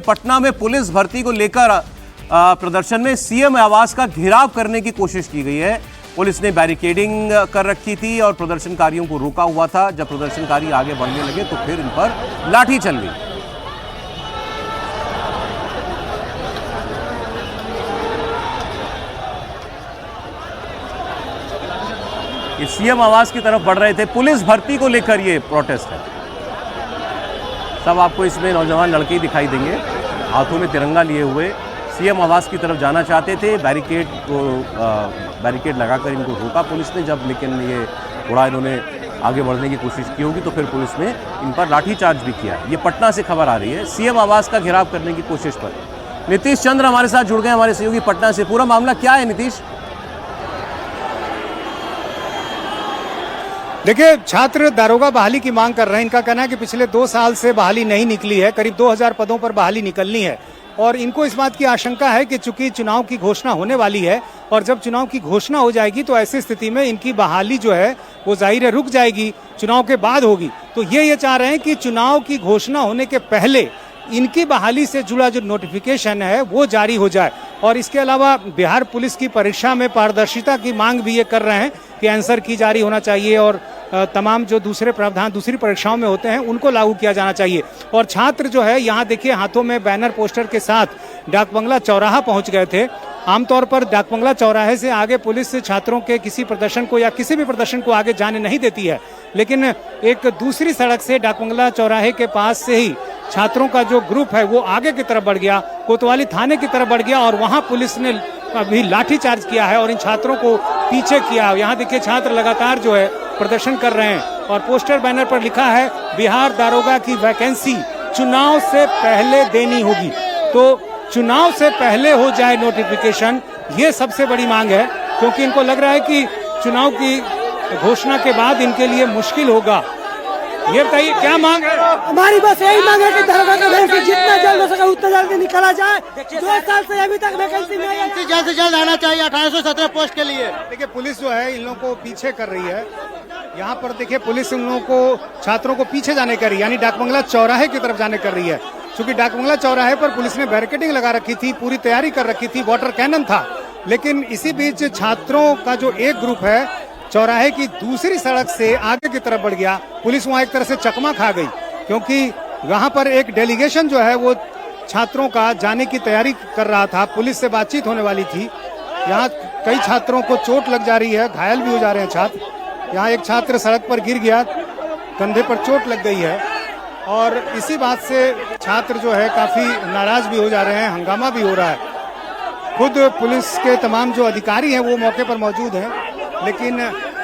पटना में पुलिस भर्ती को लेकर प्रदर्शन में सीएम आवास का घेराव करने की कोशिश की गई है। पुलिस ने बैरिकेडिंग कर रखी थी और प्रदर्शनकारियों को रोका हुआ था। जब प्रदर्शनकारी आगे बढ़ने लगे तो फिर इन पर लाठी चल गई। ये सीएम आवास की तरफ बढ़ रहे थे। पुलिस भर्ती को लेकर ये प्रोटेस्ट है। सब आपको इसमें नौजवान लड़के ही दिखाई देंगे, हाथों में तिरंगा लिए हुए सीएम आवास की तरफ जाना चाहते थे। बैरिकेड लगाकर इनको रोका पुलिस ने जब, लेकिन ये थोड़ा इन्होंने आगे बढ़ने की कोशिश की होगी तो फिर पुलिस ने इन पर लाठीचार्ज भी किया। ये पटना से खबर आ रही है सीएम आवास का घेराव करने की कोशिश पर। नीतीश चंद्र हमारे साथ जुड़ गए, हमारे सहयोगी पटना से। पूरा मामला क्या है नीतीश? देखिए, छात्र दारोगा बहाली की मांग कर रहे हैं। इनका कहना है कि पिछले 2 साल से बहाली नहीं निकली है, करीब 2000 पदों पर बहाली निकलनी है और इनको इस बात की आशंका है कि चूंकि चुनाव की घोषणा होने वाली है और जब चुनाव की घोषणा हो जाएगी तो ऐसी स्थिति में इनकी बहाली जो है वो जाहिर है रुक जाएगी, चुनाव के बाद होगी। तो ये चाह रहे हैं कि चुनाव की घोषणा होने के पहले इनकी बहाली से जुड़ा जो नोटिफिकेशन है वो जारी हो जाए। और इसके अलावा बिहार पुलिस की परीक्षा में पारदर्शिता की मांग भी ये कर रहे हैं कि आंसर की जारी होना चाहिए और तमाम जो दूसरे प्रावधान दूसरी परीक्षाओं में होते हैं उनको लागू किया जाना चाहिए। और छात्र जो है यहाँ देखिए हाथों में बैनर पोस्टर के साथ डाकबंगला चौराहा पहुंच गए थे। आमतौर पर डाकबंगला चौराहे से आगे पुलिस छात्रों के किसी प्रदर्शन को या किसी भी प्रदर्शन को आगे जाने नहीं देती है, लेकिन एक दूसरी सड़क से डाकबंगला चौराहे के पास से ही छात्रों का जो ग्रुप है वो आगे की तरफ बढ़ गया, कोतवाली थाने की तरफ बढ़ गया और वहां पुलिस ने अभी लाठीचार्ज किया है और इन छात्रों को पीछे किया। यहाँ देखिए छात्र लगातार जो है प्रदर्शन कर रहे हैं और पोस्टर बैनर पर लिखा है बिहार दारोगा की वैकेंसी चुनाव से पहले देनी होगी। तो चुनाव से पहले हो जाए नोटिफिकेशन, ये सबसे बड़ी मांग है, क्योंकि इनको लग रहा है कि चुनाव की घोषणा के बाद इनके लिए मुश्किल होगा। ये बताइए क्या मांग है? हमारी बस यही मांग है कि दारोगा का वैकेंसी जितना जल्द हो सके उतना जल्द निकाला जाए। 2 साल से अभी तक वैकेंसी नहीं आई, जल्द से जल्द आना चाहिए 1817 पोस्ट के लिए। देखिए पुलिस जो है इन लोगों को पीछे कर रही है। यहाँ पर देखिए पुलिस इन लोगों को छात्रों को पीछे जाने कर रही है, यानी डाकबंगला चौराहे की तरफ जाने कर रही है। क्योंकि डाकबंगला चौराहे पर पुलिस ने बैरिकेडिंग लगा रखी थी, पूरी तैयारी कर रखी थी, वाटर कैनन था। लेकिन इसी बीच छात्रों का जो एक ग्रुप है चौराहे की दूसरी सड़क से आगे की तरफ बढ़ गया। पुलिस वहां एक तरह से चकमा खा गई, क्योंकि वहां पर एक डेलीगेशन जो है वो छात्रों का जाने की तैयारी कर रहा था, पुलिस से बातचीत होने वाली थी। यहाँ कई छात्रों को चोट लग जा रही है, घायल भी हो जा रहे हैं छात्र। यहाँ एक छात्र सड़क पर गिर गया, कंधे पर चोट लग गई है और इसी बात से छात्र जो है काफी नाराज भी हो जा रहे हैं, हंगामा भी हो रहा है। खुद पुलिस के तमाम जो अधिकारी हैं वो मौके पर मौजूद हैं, लेकिन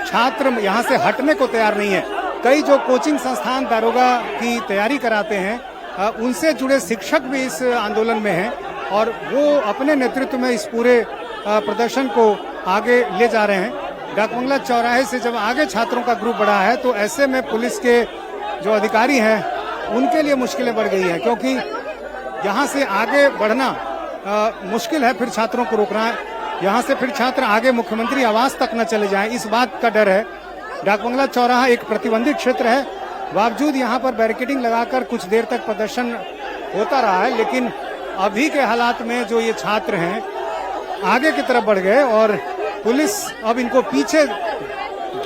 छात्र यहाँ से हटने को तैयार नहीं है। कई जो कोचिंग संस्थान दारोगा की तैयारी कराते हैं उनसे जुड़े शिक्षक भी इस आंदोलन में हैं और वो अपने नेतृत्व में इस पूरे प्रदर्शन को आगे ले जा रहे हैं। डाकबंगला चौराहे से जब आगे छात्रों का ग्रुप बढ़ा है तो ऐसे में पुलिस के जो अधिकारी हैं उनके लिए मुश्किलें बढ़ गई हैं, क्योंकि यहाँ से आगे बढ़ना मुश्किल है, फिर छात्रों को रोकना है। यहाँ से फिर छात्र आगे मुख्यमंत्री आवास तक न चले जाएं, इस बात का डर है। डाकबंगला चौराहा एक प्रतिबंधित क्षेत्र है, बावजूद यहाँ पर बैरिकेडिंग लगाकर कुछ देर तक प्रदर्शन होता रहा है, लेकिन अभी के हालात में जो ये छात्र हैं आगे की तरफ बढ़ गए और पुलिस अब इनको पीछे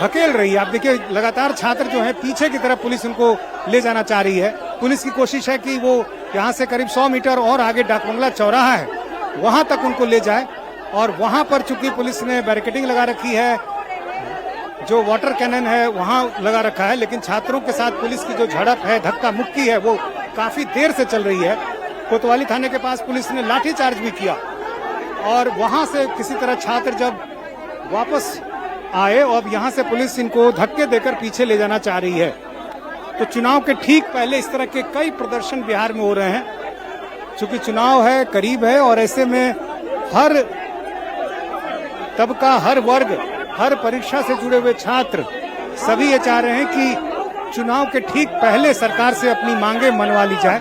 धकेल रही है। आप देखिए लगातार छात्र जो है पीछे की तरफ पुलिस उनको ले जाना चाह रही है। पुलिस की कोशिश है कि वो यहाँ से करीब 100 मीटर और आगे डाकबंगला चौराहा है वहां तक उनको ले जाए और वहां पर चूंकि पुलिस ने बैरिकेडिंग लगा रखी है, जो वाटर कैनन है वहां लगा रखा है, लेकिन छात्रों के साथ पुलिस की जो झड़प है, धक्का मुक्की है, वो काफी देर से चल रही है। कोतवाली थाने के पास पुलिस ने लाठीचार्ज भी किया और वहां से किसी तरह छात्र जब वापस आए और यहाँ से पुलिस इनको धक्के देकर पीछे ले जाना चाह रही है। तो चुनाव के ठीक पहले इस तरह के कई प्रदर्शन बिहार में हो रहे हैं, चूंकि चुनाव है, करीब है और ऐसे में हर तबका, हर वर्ग, हर परीक्षा से जुड़े हुए छात्र सभी ये चाह रहे हैं कि चुनाव के ठीक पहले सरकार से अपनी मांगे मनवा ली जाए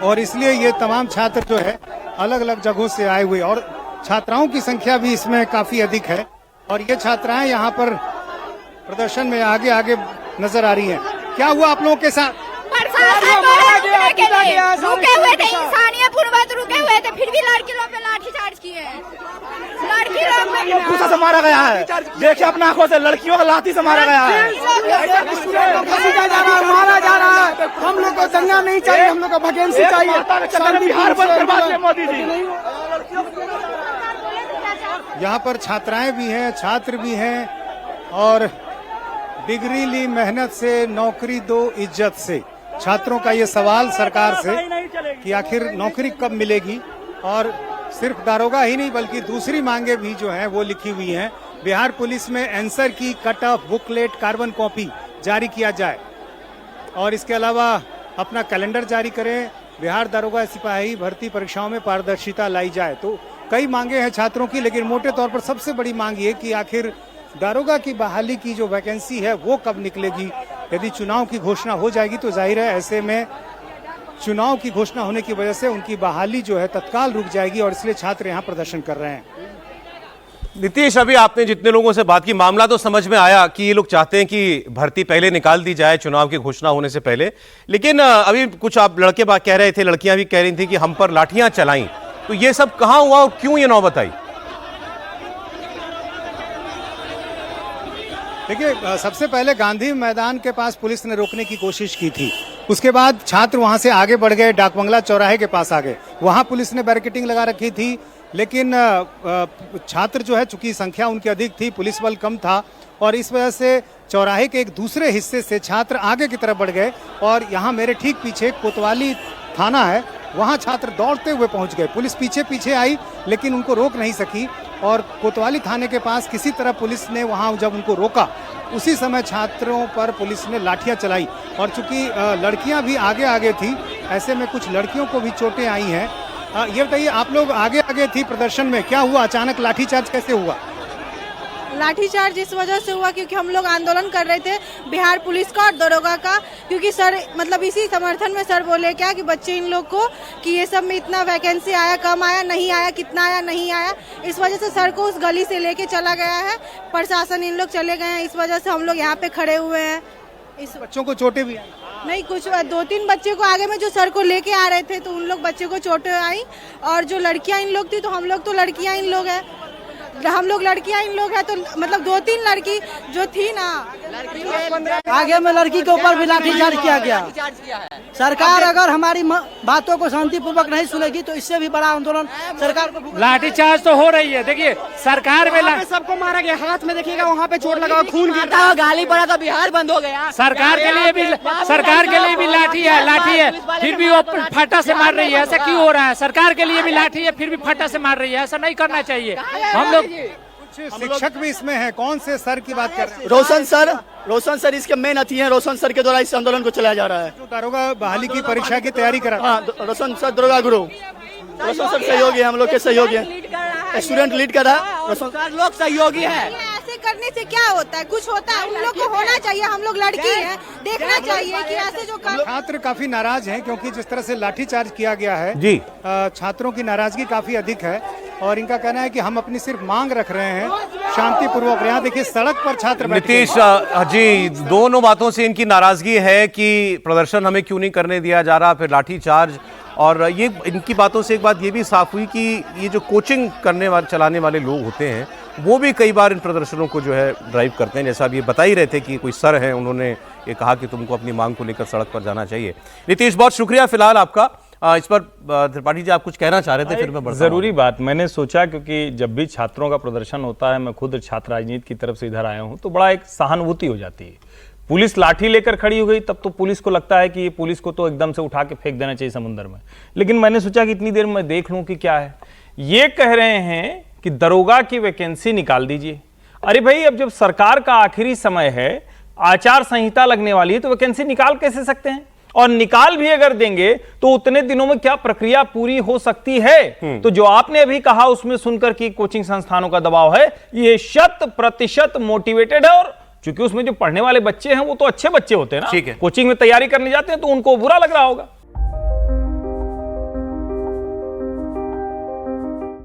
और इसलिए ये तमाम छात्र जो है अलग अलग जगहों से आए हुए और छात्राओं की संख्या भी इसमें काफी अधिक है और ये छात्राएं यहाँ पर प्रदर्शन में आगे आगे नजर आ रही हैं। क्या हुआ आप लोगों के साथ? रुके हुए थे, इंसानियत गया है। देखिए अपने आंखों से लड़कियों को लाठी से मारा गया है। मारा जा रहा है। हम लोग को दंगा नहीं चाहिए, हम लोग को वैकेंसी चाहिए। बिहार बंद करवा दिए मोदी जी। यहाँ पर छात्राएं भी हैं, छात्र भी हैं और डिग्री ली मेहनत से, नौकरी दो इज्जत से। छात्रों का ये सवाल सरकार से कि आखिर नौकरी कब मिलेगी। और सिर्फ दारोगा ही नहीं बल्कि दूसरी मांगे भी जो हैं वो लिखी हुई हैं। बिहार पुलिस में आंसर की cut off booklet carbon copy जारी किया जाए और इसके अलावा अपना कैलेंडर जारी करें। बिहार दारोगा सिपाही भर्ती परीक्षाओं में पारदर्शिता लाई जाए। तो कई मांगे हैं छात्रों की, लेकिन मोटे तौर पर सबसे बड़ी मांग ये कि आखिर दारोगा की बहाली की जो वैकेंसी है वो कब निकलेगी। यदि चुनाव की घोषणा हो जाएगी तो जाहिर है ऐसे में चुनाव की घोषणा होने की वजह से उनकी बहाली जो है तत्काल रुक जाएगी और इसलिए छात्र यहाँ प्रदर्शन कर रहे हैं। नीतीश, अभी आपने जितने लोगों से बात की, मामला तो समझ में आया कि ये लोग चाहते हैं कि भर्ती पहले निकाल दी जाए चुनाव की घोषणा होने से पहले, लेकिन अभी कुछ आप लड़के बात कह रहे थे, लड़कियां भी कह रही थी कि हम पर लाठियां चलाई, तो ये सब कहां हुआ और क्यों ये नौबत आई? देखिए, सबसे पहले गांधी मैदान के पास पुलिस ने रोकने की कोशिश की थी। उसके बाद छात्र वहां से आगे बढ़ गए, डाक बंगला चौराहे के पास आ गए। वहां पुलिस ने बैरिकेडिंग लगा रखी थी, लेकिन छात्र जो है चूंकि संख्या उनकी अधिक थी, पुलिस बल कम था और इस वजह से चौराहे के एक दूसरे हिस्से से छात्र आगे की तरफ बढ़ गए और यहाँ मेरे ठीक पीछे कोतवाली थाना है, वहाँ छात्र दौड़ते हुए पहुँच गए। पुलिस पीछे पीछे आई लेकिन उनको रोक नहीं सकी और कोतवाली थाने के पास किसी तरह पुलिस ने वहाँ जब उनको रोका उसी समय छात्रों पर पुलिस ने लाठियां चलाई और चूंकि लड़कियां भी आगे आगे थी, ऐसे में कुछ लड़कियों को भी चोटें आई हैं। ये बताइए, आप लोग आगे आगे थी प्रदर्शन में, क्या हुआ? अचानक लाठीचार्ज कैसे हुआ? लाठीचार्ज इस वजह से हुआ क्योंकि हम लोग आंदोलन कर रहे थे बिहार पुलिस का और दरोगा का, क्योंकि सर मतलब इसी समर्थन में सर बोले क्या कि बच्चे इन लोग को कि ये सब में इतना वैकेंसी आया, कम आया, नहीं आया, कितना आया, नहीं आया। इस वजह से सर को उस गली से लेके चला गया है प्रशासन, इन लोग चले गए हैं। इस वजह से हम लोग यहाँ पे खड़े हुए हैं। इस बच्चों को चोटें भी आई? नहीं, कुछ 2-3 बच्चे को आगे में जो सर को लेके आ रहे थे तो उन लोग बच्चे को चोटें आई और जो लड़कियां इन लोग थी तो हम लोग तो लड़कियां इन लोग हैं, हम लोग लड़कियां इन लोग हैं तो मतलब 2-3 लड़की जो थी ना आगे में लड़की के ऊपर भी लाठीचार्ज किया गया। सरकार अगर हमारी बातों को शांतिपूर्वक नहीं सुनेगी तो इससे भी बड़ा आंदोलन सरकार को। लाठीचार्ज तो हो रही है। देखिए सरकार में सबको मारा गया, हाथ में देखिएगा वहाँ पे चोट लगा, खून गिरता है, गाली पड़ा तो बिहार बंद हो गया। सरकार के लिए भी लाठी है, फिर भी वो फटा से मार रही है। ऐसा क्यों हो रहा है? सरकार के लिए भी लाठी है फिर भी फटा से मार रही है, ऐसा नहीं करना चाहिए। हम लोग कुछ शिक्षक भी इसमें हैं, कौन से सर की बात कर रहे हैं? रोशन सर इसके मेन अथी हैं। रोशन सर के द्वारा इस आंदोलन को चलाया जा रहा है। जो दारोगा बहाली की परीक्षा की तैयारी करा, हाँ, रोशन सर दरोगा गुरु, रोशन सर सहयोगी है, हम लोग के सहयोगी है, स्टूडेंट लीड कर रहा है, रोशन सर लोग सहयोगी है। ऐसे करने से क्या होता है? कुछ होता है? उन लोग को होना चाहिए, हम लोग लड़की हैं, देखना चाहिए कि ऐसे जो छात्र काफी नाराज हैं क्योंकि जिस तरह से लाठीचार्ज किया गया है जी, छात्रों की नाराजगी काफी अधिक है और इनका कहना है कि हम अपनी सिर्फ मांग रख रहे हैं शांतिपूर्वक। यहाँ देखिए सड़क पर छात्र नीतीश जी, दोनों बातों से इनकी नाराजगी है कि प्रदर्शन हमें क्यों नहीं करने दिया जा रहा, फिर लाठीचार्ज, और ये इनकी बातों से एक बात ये भी साफ हुई कि ये जो कोचिंग करने वाले चलाने वाले लोग होते हैं वो भी कई बार इन प्रदर्शनों को जो है ड्राइव करते हैं। जैसा अब ये बता ही रहे थे कि कोई सर हैं, उन्होंने ये कहा कि तुमको अपनी मांग को लेकर सड़क पर जाना चाहिए। नीतीश, बहुत शुक्रिया फिलहाल आपका। इस पर त्रिपाठी जी आप कुछ कहना चाह रहे थे, फिर मैं बढ़ता हूं। जरूरी बात मैंने सोचा, क्योंकि जब भी छात्रों का प्रदर्शन होता है, मैं खुद छात्र राजनीति की तरफ से इधर आया हूं, तो बड़ा एक सहानुभूति हो जाती है। पुलिस लाठी लेकर खड़ी हो गई तब तो पुलिस को लगता है कि ये पुलिस को तो एकदम से उठा के फेंक देना चाहिए समुद्र में, लेकिन मैंने सोचा कि इतनी देर में देख लूं कि क्या है। ये कह रहे हैं कि दरोगा की वैकेंसी निकाल दीजिए। अरे भाई, अब जब सरकार का आखिरी समय है, आचार संहिता लगने वाली है, तो वैकेंसी निकाल कैसे सकते हैं? और निकाल भी अगर देंगे तो उतने दिनों में क्या प्रक्रिया पूरी हो सकती है? तो जो आपने अभी कहा उसमें सुनकर कि कोचिंग संस्थानों का दबाव है, ये 100% मोटिवेटेड है। और चूंकि उसमें जो पढ़ने वाले बच्चे हैं वो तो अच्छे बच्चे होते हैं ना, कोचिंग में तैयारी करने जाते हैं, तो उनको बुरा लग रहा होगा।